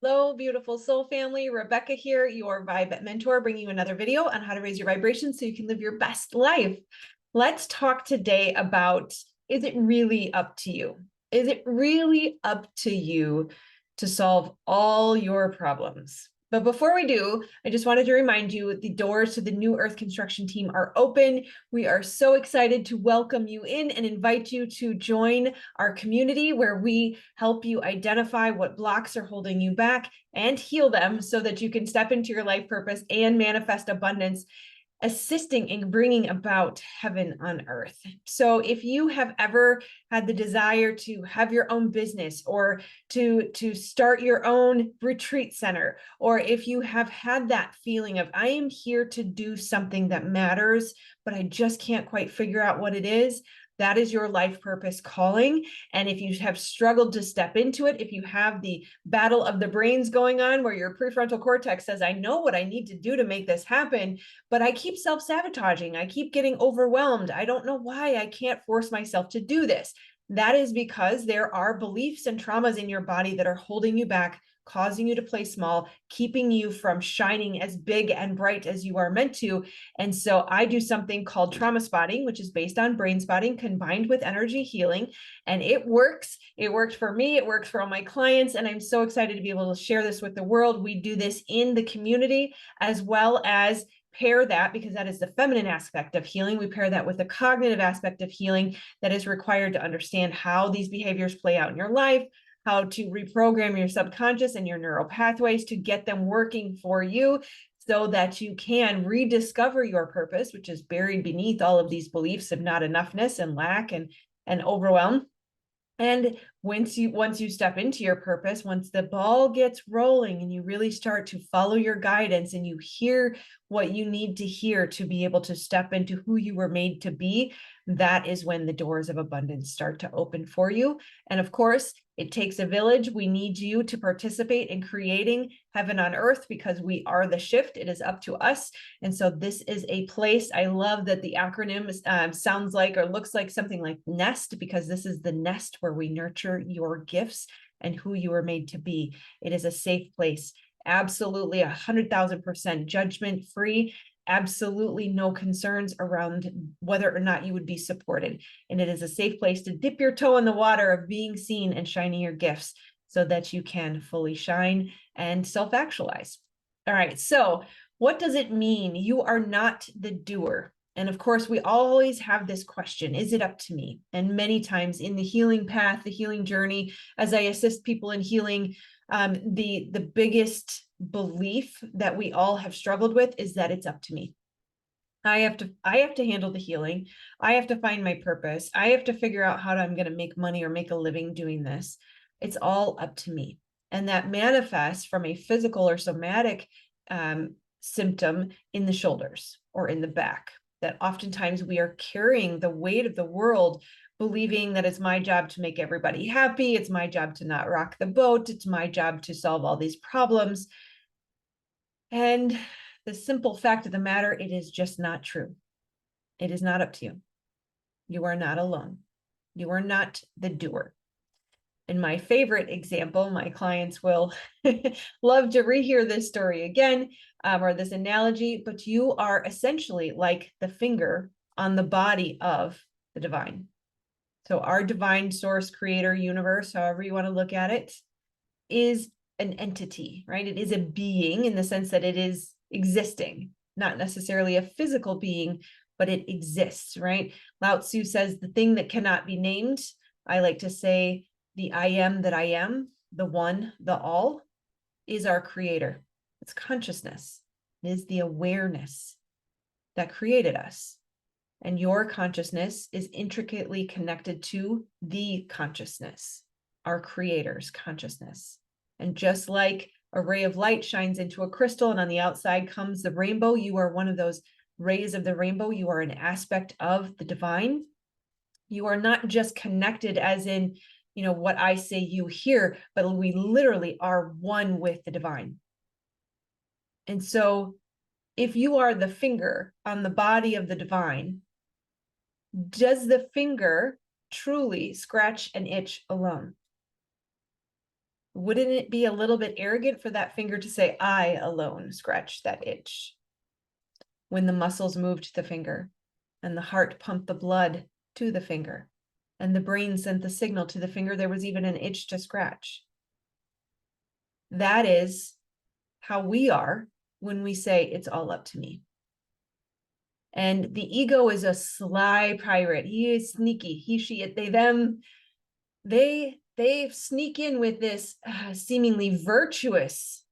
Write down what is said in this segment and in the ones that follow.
Hello, beautiful soul family. Rebecca here, your Vibe mentor, bringing you another video on how to raise your vibration so you can live your best life. Let's talk today about, is it really up to you? Is it really up to you to solve all your problems? But before we do, I just wanted to remind you the doors to the New Earth Construction team are open. We are so excited to welcome you in and invite you to join our community where we help you identify what blocks are holding you back and heal them so that you can step into your life purpose and manifest abundance, assisting in bringing about heaven on earth. So if you have ever had the desire to have your own business or to start your own retreat center, or if you have had that feeling of, I am here to do something that matters, but I just can't quite figure out what it is, that is your life purpose calling. And if you have struggled to step into it, if you have the battle of the brains going on where your prefrontal cortex says, I know what I need to do to make this happen, but I keep self-sabotaging. I keep getting overwhelmed. I don't know why I can't force myself to do this. That is because there are beliefs and traumas in your body that are holding you back, causing you to play small, keeping you from shining as big and bright as you are meant to. And so I do something called trauma spotting, which is based on brain spotting combined with energy healing. And it works. It worked for me. It works for all my clients. And I'm so excited to be able to share this with the world. We do this in the community as well as pair that, because that is the feminine aspect of healing. We pair that with the cognitive aspect of healing that is required to understand how these behaviors play out in your life, how to reprogram your subconscious and your neural pathways to get them working for you so that you can rediscover your purpose, which is buried beneath all of these beliefs of not enoughness and lack and overwhelm. And once you step into your purpose, once the ball gets rolling and you really start to follow your guidance and you hear what you need to hear to be able to step into who you were made to be, that is when the doors of abundance start to open for you. And of course, it takes a village. We need you to participate in creating heaven on earth because we are the shift. It is up to us. And so this is a place. I love that the acronym sounds like or looks like something like NEST, because this is the nest where we nurture your gifts and who you are made to be. It is a safe place. Absolutely 100,000% judgment free. Absolutely no concerns around whether or not you would be supported. And it is a safe place to dip your toe in the water of being seen and shining your gifts so that you can fully shine and self-actualize. All right, so what does it mean? You are not the doer. And of course, we always have this question, is it up to me? And many times in the healing path, the healing journey, as I assist people in healing, the biggest belief that we all have struggled with is that it's up to me. I have to handle the healing. I have to find my purpose. I have to figure out how I'm going to make money or make a living doing this. It's all up to me. And that manifests from a physical or somatic symptom in the shoulders or in the back. That oftentimes we are carrying the weight of the world, believing that it's my job to make everybody happy. It's my job to not rock the boat. It's my job to solve all these problems. And the simple fact of the matter, it is just not true. It is not up to you. You are not alone. You are not the doer. And my favorite example, my clients will love to rehear this story again, or this analogy, but you are essentially like the finger on the body of the divine. So our divine source, creator, universe, however you want to look at it, is an entity, right? It is a being in the sense that it is existing, not necessarily a physical being, but it exists, right? Lao Tzu says the thing that cannot be named. I like to say the I am that I am, the one, the all, is our creator. It's consciousness. It is the awareness that created us. And your consciousness is intricately connected to the consciousness, our creator's consciousness. And just like a ray of light shines into a crystal and on the outside comes the rainbow, you are one of those rays of the rainbow. You are an aspect of the divine. You are not just connected as in, what I say you hear, but we literally are one with the divine. And so if you are the finger on the body of the divine, does the finger truly scratch an itch alone? Wouldn't it be a little bit arrogant for that finger to say, I alone scratched that itch? When the muscles moved the finger and the heart pumped the blood to the finger and the brain sent the signal to the finger, there was even an itch to scratch. That is how we are when we say it's all up to me. And the ego is a sly pirate. He is sneaky. He, she, it, they, them. They sneak in with this seemingly virtuous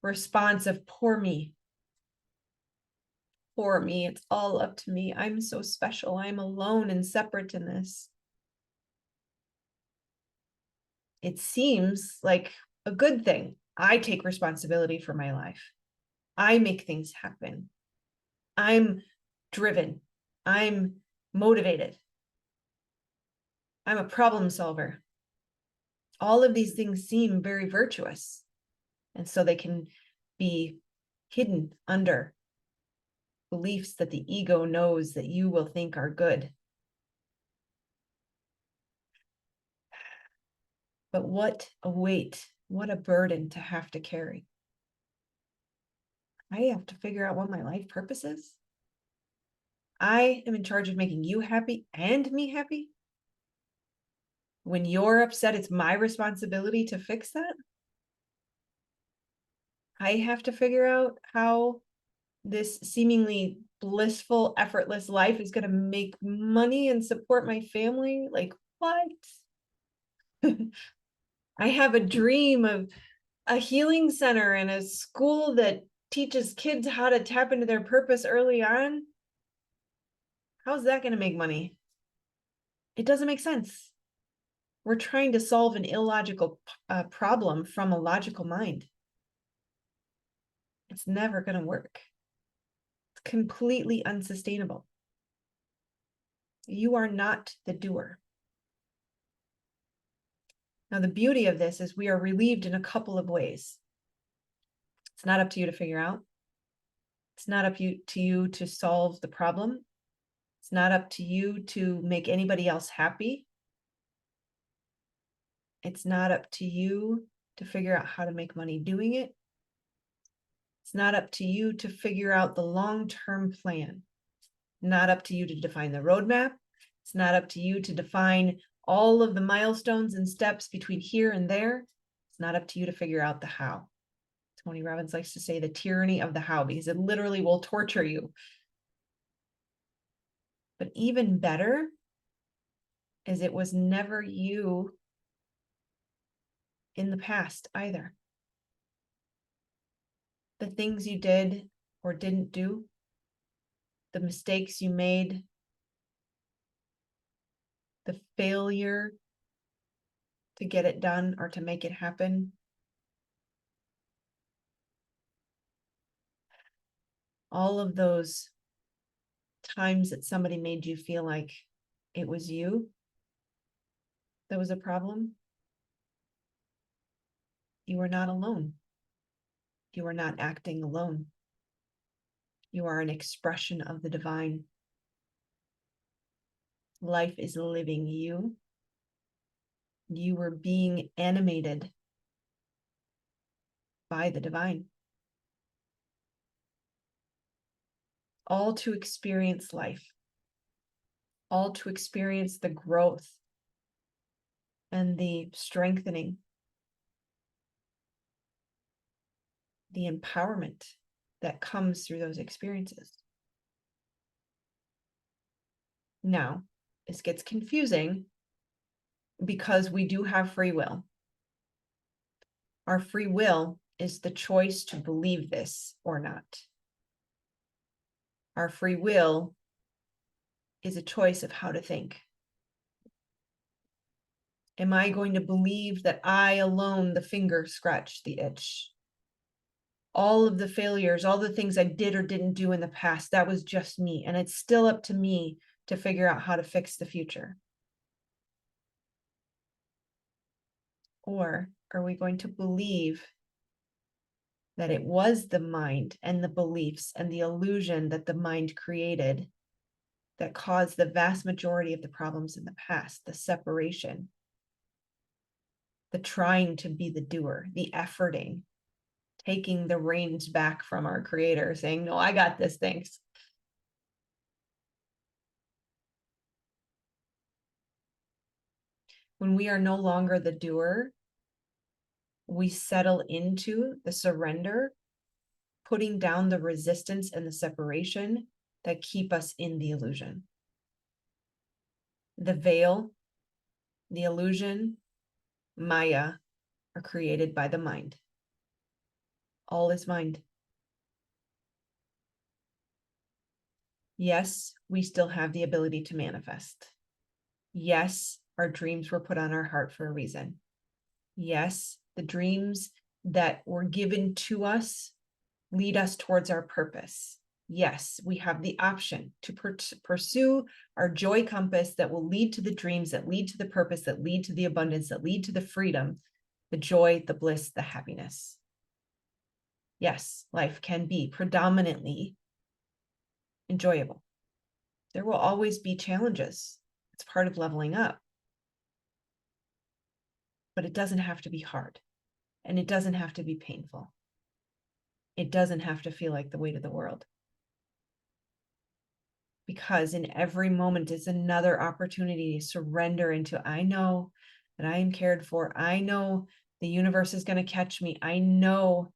response of poor me. Poor me. It's all up to me. I'm so special. I'm alone and separate in this. It seems like a good thing. I take responsibility for my life. I make things happen. I'm driven. I'm motivated. I'm a problem solver. All of these things seem very virtuous. And so they can be hidden under beliefs that the ego knows that you will think are good. But what a weight, what a burden to have to carry. I have to figure out what my life purpose is. I am in charge of making you happy and me happy. When you're upset, it's my responsibility to fix that. I have to figure out how this seemingly blissful, effortless life is going to make money and support my family. Like, what? I have a dream of a healing center and a school that teaches kids how to tap into their purpose early on. How's that going to make money? It doesn't make sense. We're trying to solve an illogical problem from a logical mind. It's never going to work. It's completely unsustainable. You are not the doer. Now, the beauty of this is we are relieved in a couple of ways. It's not up to you to figure out. It's not up to you to solve the problem. It's not up to you to make anybody else happy. It's not up to you to figure out how to make money doing it. It's not up to you to figure out the long-term plan. Not up to you to define the roadmap. It's not up to you to define all of the milestones and steps between here and there. It's not up to you to figure out the how. Tony Robbins likes to say the tyranny of the how, because it literally will torture you. But even better is it was never you in the past either. The things you did or didn't do, the mistakes you made, the failure to get it done or to make it happen, all of those times that somebody made you feel like it was you that was a problem, you are not alone. You are not acting alone. You are an expression of the divine. Life is living you. You were being animated by the divine. All to experience life. All to experience the growth and the strengthening, the empowerment that comes through those experiences. Now, this gets confusing because we do have free will. Our free will is the choice to believe this or not. Our free will is a choice of how to think. Am I going to believe that I alone, the finger, scratched the itch? All of the failures, all the things I did or didn't do in the past, that was just me. And it's still up to me to figure out how to fix the future. Or are we going to believe that it was the mind and the beliefs and the illusion that the mind created that caused the vast majority of the problems in the past, the separation, the trying to be the doer, the efforting, taking the reins back from our creator, saying, no, I got this, thanks. When we are no longer the doer, we settle into the surrender, putting down the resistance and the separation that keep us in the illusion. The veil, the illusion, Maya are created by the mind. All is mind. Yes, we still have the ability to manifest. Yes, our dreams were put on our heart for a reason. Yes, the dreams that were given to us lead us towards our purpose. Yes, we have the option to pursue our joy compass that will lead to the dreams, that lead to the purpose, that lead to the abundance, that lead to the freedom, the joy, the bliss, the happiness. Yes, life can be predominantly enjoyable. There will always be challenges. It's part of leveling up. But it doesn't have to be hard. And it doesn't have to be painful. It doesn't have to feel like the weight of the world. Because in every moment is another opportunity to surrender into, I know that I am cared for. I know the universe is going to catch me. I know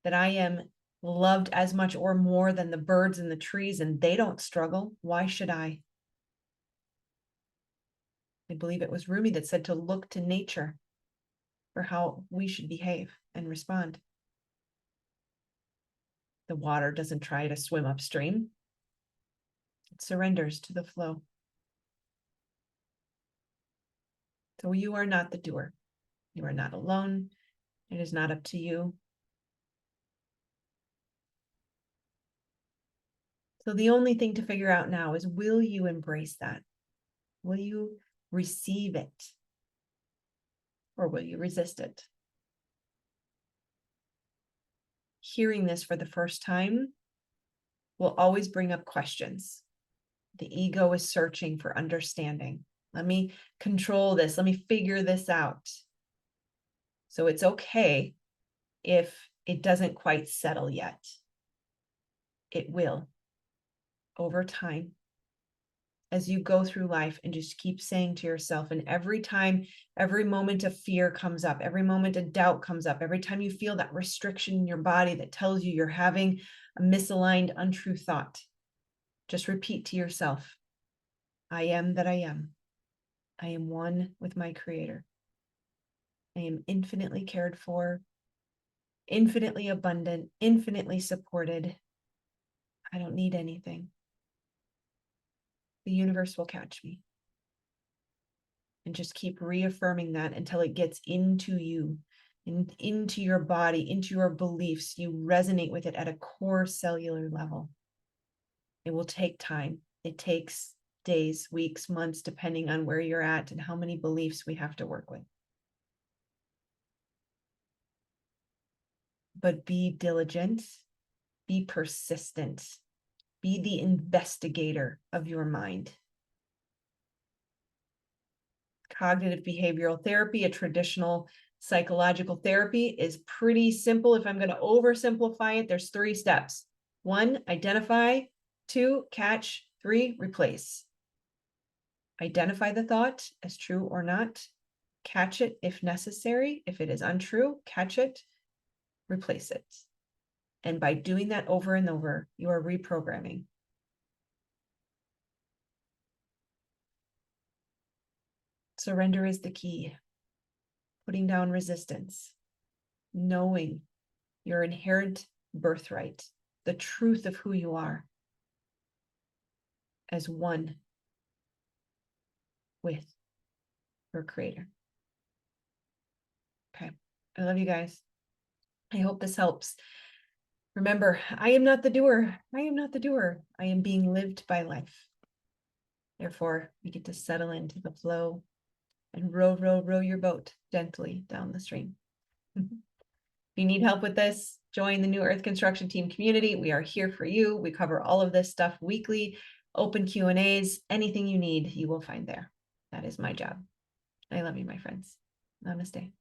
that I am loved as much or more than the birds and the trees, and they don't struggle. Why should I? I believe it was Rumi that said to look to nature for how we should behave and respond. The water doesn't try to swim upstream. It surrenders to the flow. So you are not the doer. You are not alone. It is not up to you. So the only thing to figure out now is, will you embrace that? Will you receive it? Or will you resist it? Hearing this for the first time will always bring up questions. The ego is searching for understanding. Let me control this. Let me figure this out. So it's okay if it doesn't quite settle yet. It will over time, as you go through life and just keep saying to yourself, and every time, every moment of fear comes up, every moment of doubt comes up, every time you feel that restriction in your body that tells you you're having a misaligned, untrue thought, just repeat to yourself, I am that I am. I am one with my creator. I am infinitely cared for, infinitely abundant, infinitely supported. I don't need anything. The universe will catch me. And just keep reaffirming that until it gets into you, into your body, into your beliefs. You resonate with it at a core cellular level. It will take time. It takes days, weeks, months, depending on where you're at and how many beliefs we have to work with. But be diligent, be persistent, be the investigator of your mind. Cognitive behavioral therapy, a traditional psychological therapy, is pretty simple. If I'm going to oversimplify it, there's 3 steps. 1, identify. 2, catch. 3, replace. Identify the thought as true or not. Catch it if necessary. If it is untrue, catch it, replace it. And by doing that over and over, you are reprogramming. Surrender is the key. Putting down resistance, knowing your inherent birthright, the truth of who you are, as one with your creator. Okay. I love you guys. I hope this helps. Remember, I am not the doer. I am not the doer. I am being lived by life. Therefore, we get to settle into the flow and row, row, row your boat gently down the stream. If you need help with this, join the New Earth Construction Team community. We are here for you. We cover all of this stuff weekly, open Q&As, anything you need, you will find there. That is my job. I love you, my friends. Namaste.